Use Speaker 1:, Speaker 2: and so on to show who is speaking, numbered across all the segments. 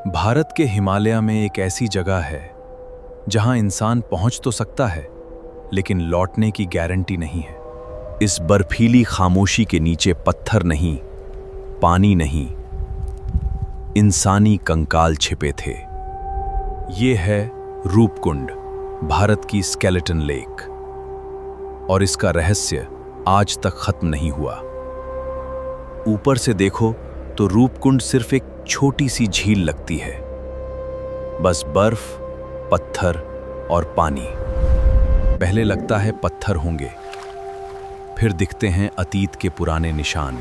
Speaker 1: भारत के हिमालय में एक ऐसी जगह है जहां इंसान पहुंच तो सकता है, लेकिन लौटने की गारंटी नहीं है। इस बर्फीली खामोशी के नीचे पत्थर नहीं, पानी नहीं, इंसानी कंकाल छिपे थे। ये है रूपकुंड, भारत की स्केलेटन लेक, और इसका रहस्य आज तक खत्म नहीं हुआ। ऊपर से देखो तो रूपकुंड सिर्फ एक छोटी सी झील लगती है, बस बर्फ, पत्थर और पानी। पहले लगता है पत्थर होंगे, फिर दिखते हैं अतीत के पुराने निशान,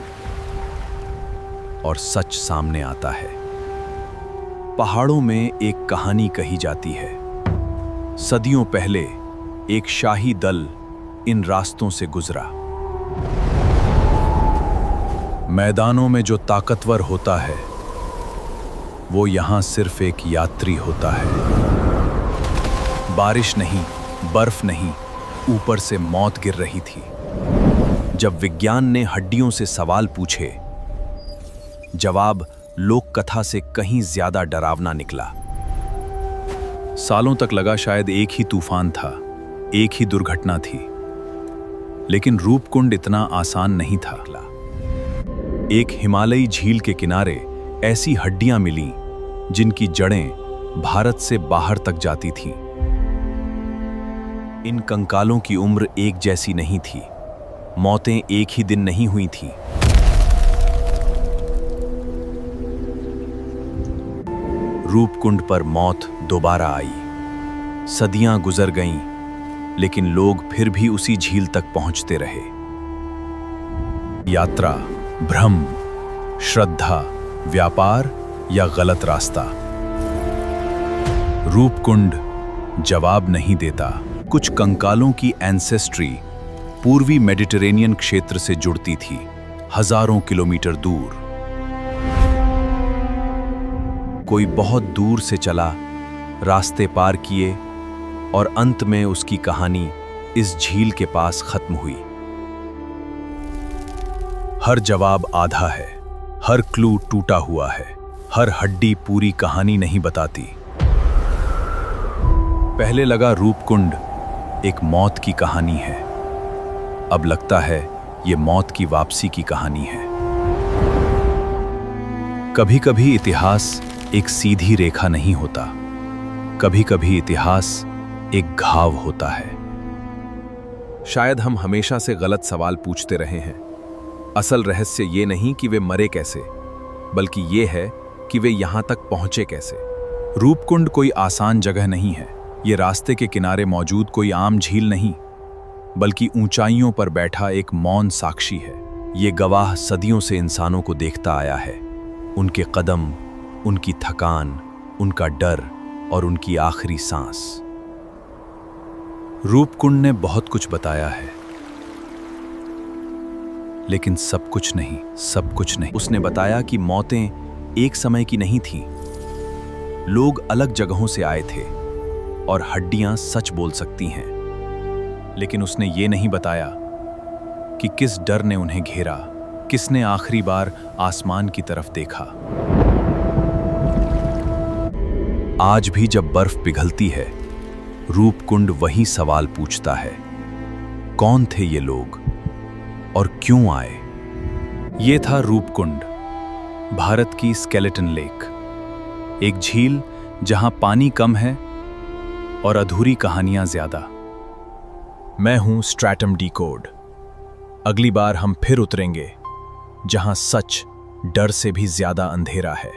Speaker 1: और सच सामने आता है। पहाड़ों में एक कहानी कही जाती है। सदियों पहले एक शाही दल इन रास्तों से गुजरा। मैदानों में जो ताकतवर होता है, वो यहां सिर्फ एक यात्री होता है। बारिश नहीं, बर्फ नहीं, ऊपर से मौत गिर रही थी। जब विज्ञान ने हड्डियों से सवाल पूछे, जवाब लोक कथा से कहीं ज्यादा डरावना निकला। सालों तक लगा शायद एक ही तूफान था, एक ही दुर्घटना थी, लेकिन रूपकुंड इतना आसान नहीं था। एक हिमालयी झील के किनारे ऐसी हड्डियां मिलीं जिनकी जड़ें भारत से बाहर तक जाती थीं। इन कंकालों की उम्र एक जैसी नहीं थी, मौतें एक ही दिन नहीं हुई थीं। रूपकुंड पर मौत दोबारा आई। सदियां गुजर गईं, लेकिन लोग फिर भी उसी झील तक पहुंचते रहे। यात्रा, भ्रम, श्रद्धा, व्यापार या गलत रास्ता, रूपकुंड जवाब नहीं देता। कुछ कंकालों की एंसेस्ट्री पूर्वी मेडिटेरेनियन क्षेत्र से जुड़ती थी, हजारों किलोमीटर दूर। कोई बहुत दूर से चला, रास्ते पार किए, और अंत में उसकी कहानी इस झील के पास खत्म हुई। हर जवाब आधा है, हर क्लू टूटा हुआ है, हर हड्डी पूरी कहानी नहीं बताती। पहले लगा रूपकुंड एक मौत की कहानी है, अब लगता है ये मौत की वापसी की कहानी है। कभी कभी इतिहास एक सीधी रेखा नहीं होता, कभी कभी इतिहास एक घाव होता है। शायद हम हमेशा से गलत सवाल पूछते रहे हैं। असल रहस्य ये नहीं कि वे मरे कैसे, बल्कि ये है कि वे यहां तक पहुंचे कैसे। रूपकुंड कोई आसान जगह नहीं है। ये रास्ते के किनारे मौजूद कोई आम झील नहीं, बल्कि ऊंचाइयों पर बैठा एक मौन साक्षी है। ये गवाह सदियों से इंसानों को देखता आया है, उनके कदम, उनकी थकान, उनका डर और उनकी आखिरी सांस। रूपकुंड ने बहुत कुछ बताया है, लेकिन सब कुछ नहीं, सब कुछ नहीं। उसने बताया कि मौतें एक समय की नहीं थीं, लोग अलग जगहों से आए थे, और हड्डियां सच बोल सकती हैं। लेकिन उसने ये नहीं बताया कि किस डर ने उन्हें घेरा, किसने आखिरी बार आसमान की तरफ देखा। आज भी जब बर्फ पिघलती है, रूपकुंड वही सवाल पूछता है, कौन थे ये लोग और क्यों आए? ये था रूपकुंड, भारत की स्केलेटन लेक, एक झील जहां पानी कम है और अधूरी कहानियां ज्यादा। मैं हूं स्ट्रैटम डिकोड। अगली बार हम फिर उतरेंगे जहां सच डर से भी ज्यादा अंधेरा है।